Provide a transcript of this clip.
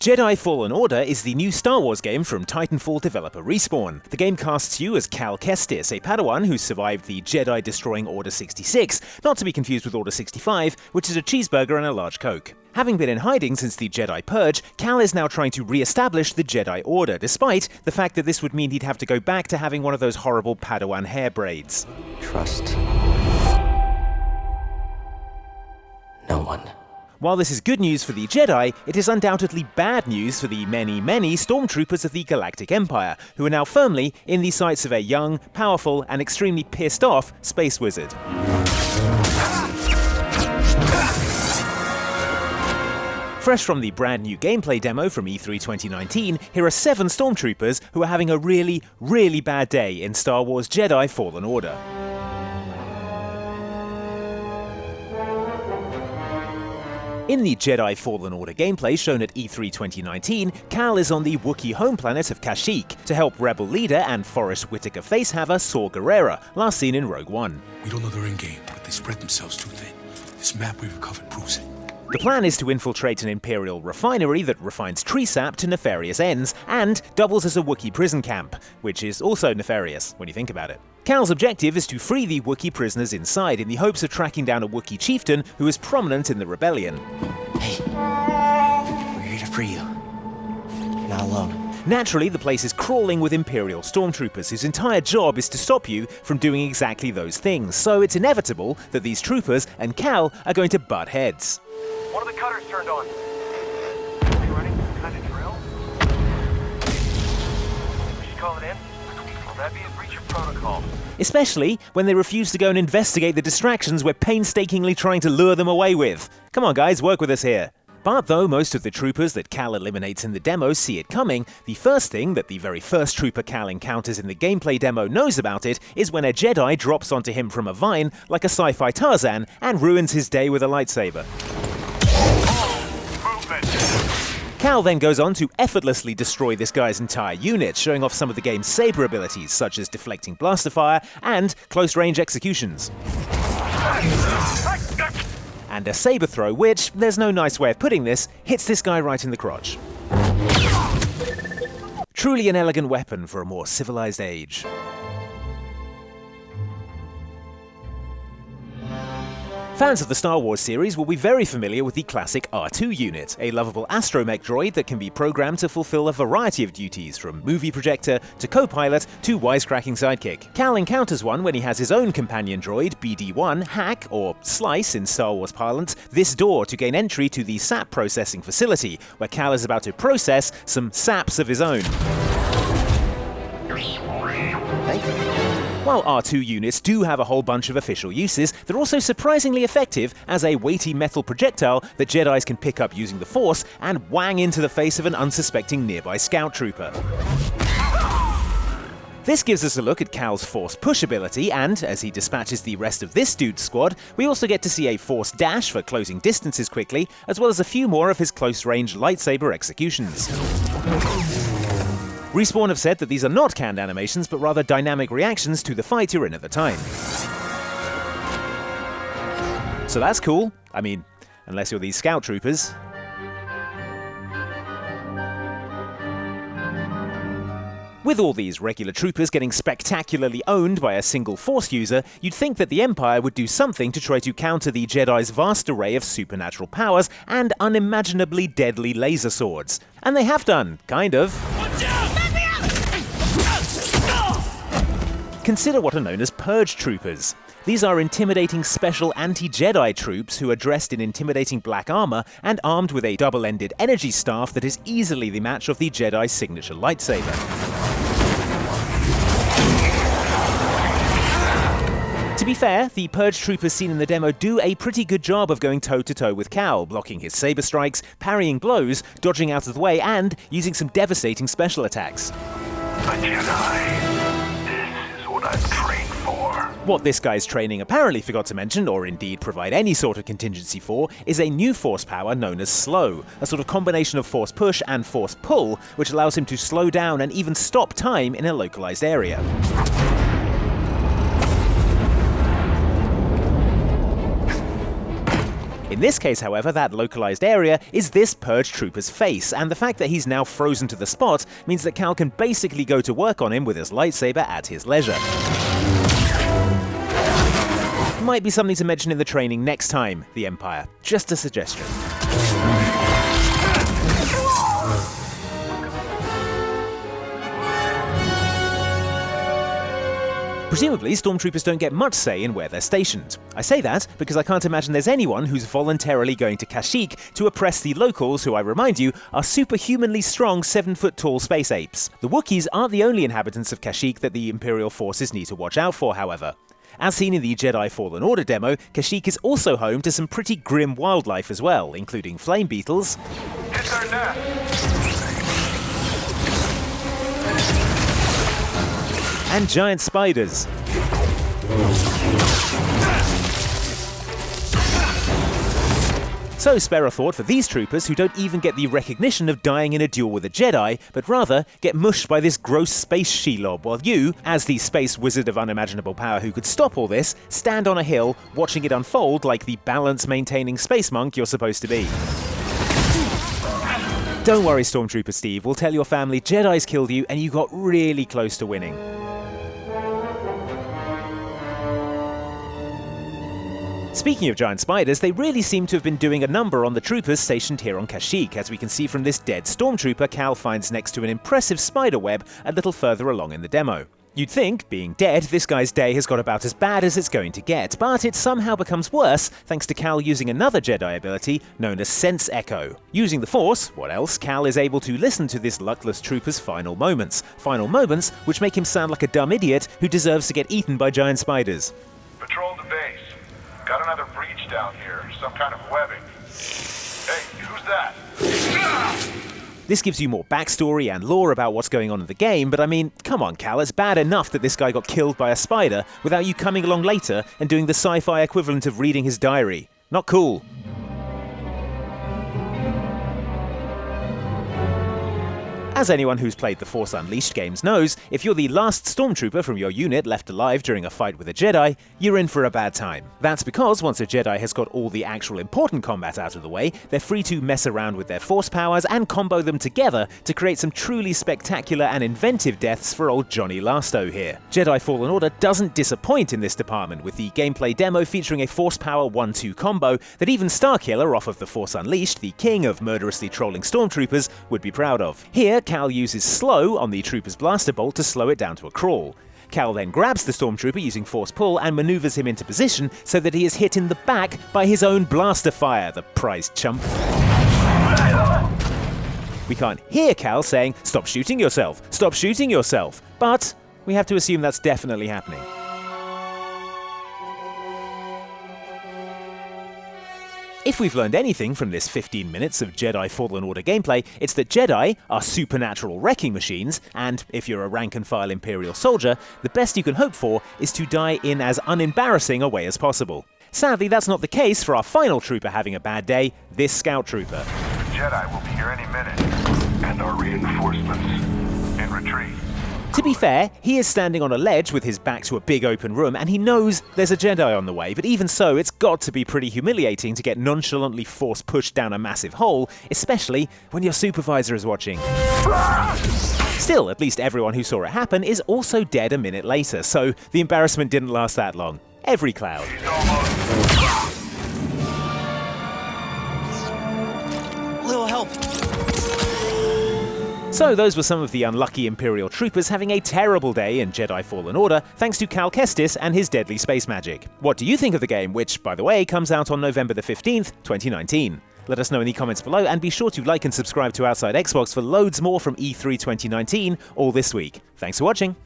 Jedi Fallen Order is the new Star Wars game from Titanfall developer Respawn. The game casts you as Cal Kestis, a Padawan who survived the Jedi destroying Order 66, not to be confused with Order 65, which is a cheeseburger and a large Coke. Having been in hiding since the Jedi Purge, Cal is now trying to re-establish the Jedi Order, despite the fact that this would mean he'd have to go back to having one of those horrible Padawan hair braids. Trust no one. While this is good news for the Jedi, it is undoubtedly bad news for the many, many Stormtroopers of the Galactic Empire, who are now firmly in the sights of a young, powerful, and extremely pissed off space wizard. Fresh from the brand new gameplay demo from E3 2019, here are 7 Stormtroopers who are having a really, really bad day in Star Wars Jedi Fallen Order. In the Jedi Fallen Order gameplay shown at E3 2019, Cal is on the Wookiee home planet of Kashyyyk to help Rebel leader and Forrest Whitaker facehaver Saw Gerrera, last seen in Rogue One. We don't know they're in-game, but they spread themselves too thin. This map we've recovered proves it. The plan is to infiltrate an Imperial refinery that refines tree sap to nefarious ends and doubles as a Wookiee prison camp, which is also nefarious when you think about it. Cal's objective is to free the Wookiee prisoners inside in the hopes of tracking down a Wookiee chieftain who is prominent in the rebellion. Hey, we're here to free you. You're not alone. Naturally, the place is crawling with Imperial stormtroopers whose entire job is to stop you from doing exactly those things, so it's inevitable that these troopers and Cal are going to butt heads. One of the cutters turned on. Are you running some kind of drill? We should call it in? Will that be a breach of protocol? Especially when they refuse to go and investigate the distractions we're painstakingly trying to lure them away with. Come on guys, work with us here. But though most of the troopers that Cal eliminates in the demo see it coming, the first thing that the very first trooper Cal encounters in the gameplay demo knows about it is when a Jedi drops onto him from a vine like a sci-fi Tarzan and ruins his day with a lightsaber. Cal then goes on to effortlessly destroy this guy's entire unit, showing off some of the game's saber abilities, such as deflecting blaster fire and close-range executions. And a saber throw which, there's no nice way of putting this, hits this guy right in the crotch. Truly an elegant weapon for a more civilized age. Fans of the Star Wars series will be very familiar with the classic R2 unit, a lovable astromech droid that can be programmed to fulfill a variety of duties, from movie projector to co-pilot to wisecracking sidekick. Cal encounters one when he has his own companion droid, BD-1, hack, or slice in Star Wars parlance, this door to gain entry to the sap processing facility, where Cal is about to process some saps of his own. While R2 units do have a whole bunch of official uses, they're also surprisingly effective as a weighty metal projectile that Jedis can pick up using the Force and whang into the face of an unsuspecting nearby scout trooper. This gives us a look at Cal's Force push ability, and as he dispatches the rest of this dude's squad, we also get to see a Force dash for closing distances quickly, as well as a few more of his close-range lightsaber executions. Respawn have said that these are not canned animations, but rather dynamic reactions to the fight you're in at the time. So that's cool. I mean, unless you're these scout troopers. With all these regular troopers getting spectacularly owned by a single Force user, you'd think that the Empire would do something to try to counter the Jedi's vast array of supernatural powers and unimaginably deadly laser swords. And they have done, kind of. Watch out! Consider what are known as Purge Troopers. These are intimidating special anti-Jedi troops who are dressed in intimidating black armor and armed with a double-ended energy staff that is easily the match of the Jedi's signature lightsaber. To be fair, the Purge Troopers seen in the demo do a pretty good job of going toe-to-toe with Cal, blocking his saber strikes, parrying blows, dodging out of the way, and using some devastating special attacks. A Jedi. I've trained for. What this guy's training apparently forgot to mention, or indeed provide any sort of contingency for, is a new force power known as Slow, a sort of combination of force push and force pull, which allows him to slow down and even stop time in a localized area. In this case, however, that localized area is this Purge Trooper's face, and the fact that he's now frozen to the spot means that Cal can basically go to work on him with his lightsaber at his leisure. Might be something to mention in the training next time, the Empire. Just a suggestion. Presumably, Stormtroopers don't get much say in where they're stationed. I say that because I can't imagine there's anyone who's voluntarily going to Kashyyyk to oppress the locals who, I remind you, are superhumanly strong 7-foot-tall space apes. The Wookiees aren't the only inhabitants of Kashyyyk that the Imperial forces need to watch out for, however. As seen in the Jedi Fallen Order demo, Kashyyyk is also home to some pretty grim wildlife as well, including flame beetles, Hit their nest. and giant spiders. So spare a thought for these troopers who don't even get the recognition of dying in a duel with a Jedi, but rather get mushed by this gross space Shelob, while you, as the space wizard of unimaginable power who could stop all this, stand on a hill watching it unfold like the balance-maintaining space monk you're supposed to be. Don't worry, Stormtrooper Steve, we'll tell your family Jedi's killed you and you got really close to winning. Speaking of giant spiders, they really seem to have been doing a number on the troopers stationed here on Kashyyyk, as we can see from this dead stormtrooper Cal finds next to an impressive spider web a little further along in the demo. You'd think, being dead, this guy's day has got about as bad as it's going to get, but it somehow becomes worse thanks to Cal using another Jedi ability known as Sense Echo. Using the Force, what else, Cal is able to listen to this luckless trooper's final moments which make him sound like a dumb idiot who deserves to get eaten by giant spiders. Patrol the base. Got another breach down here. Some kind of webbing. Hey, who's that? This gives you more backstory and lore about what's going on in the game, but I mean, come on Cal, it's bad enough that this guy got killed by a spider without you coming along later and doing the sci-fi equivalent of reading his diary. Not cool. As anyone who's played the Force Unleashed games knows, if you're the last Stormtrooper from your unit left alive during a fight with a Jedi, you're in for a bad time. That's because once a Jedi has got all the actual important combat out of the way, they're free to mess around with their Force powers and combo them together to create some truly spectacular and inventive deaths for old Johnny Lasto here. Jedi Fallen Order doesn't disappoint in this department, with the gameplay demo featuring a Force Power 1-2 combo that even Starkiller off of the Force Unleashed, the king of murderously trolling Stormtroopers, would be proud of. Here, Cal uses slow on the trooper's blaster bolt to slow it down to a crawl. Cal then grabs the Stormtrooper using Force Pull and maneuvers him into position so that he is hit in the back by his own blaster fire, the prized chump. We can't hear Cal saying, "Stop shooting yourself, stop shooting yourself," but we have to assume that's definitely happening. If we've learned anything from this 15 minutes of Jedi Fallen Order gameplay, it's that Jedi are supernatural wrecking machines, and if you're a rank-and-file Imperial soldier, the best you can hope for is to die in as unembarrassing a way as possible. Sadly, that's not the case for our final trooper having a bad day, this scout trooper. The Jedi will be here any minute. And our reinforcements. In retreat. To be fair, he is standing on a ledge with his back to a big open room and he knows there's a Jedi on the way, but even so, it's got to be pretty humiliating to get nonchalantly force pushed down a massive hole, especially when your supervisor is watching. Still, at least everyone who saw it happen is also dead a minute later, so the embarrassment didn't last that long. Every cloud. He's almost. Little help. So those were some of the unlucky Imperial troopers having a terrible day in Jedi Fallen Order thanks to Cal Kestis and his deadly space magic. What do you think of the game, which, by the way, comes out on November the 15th, 2019? Let us know in the comments below, and be sure to like and subscribe to Outside Xbox for loads more from E3 2019 all this week. Thanks for watching!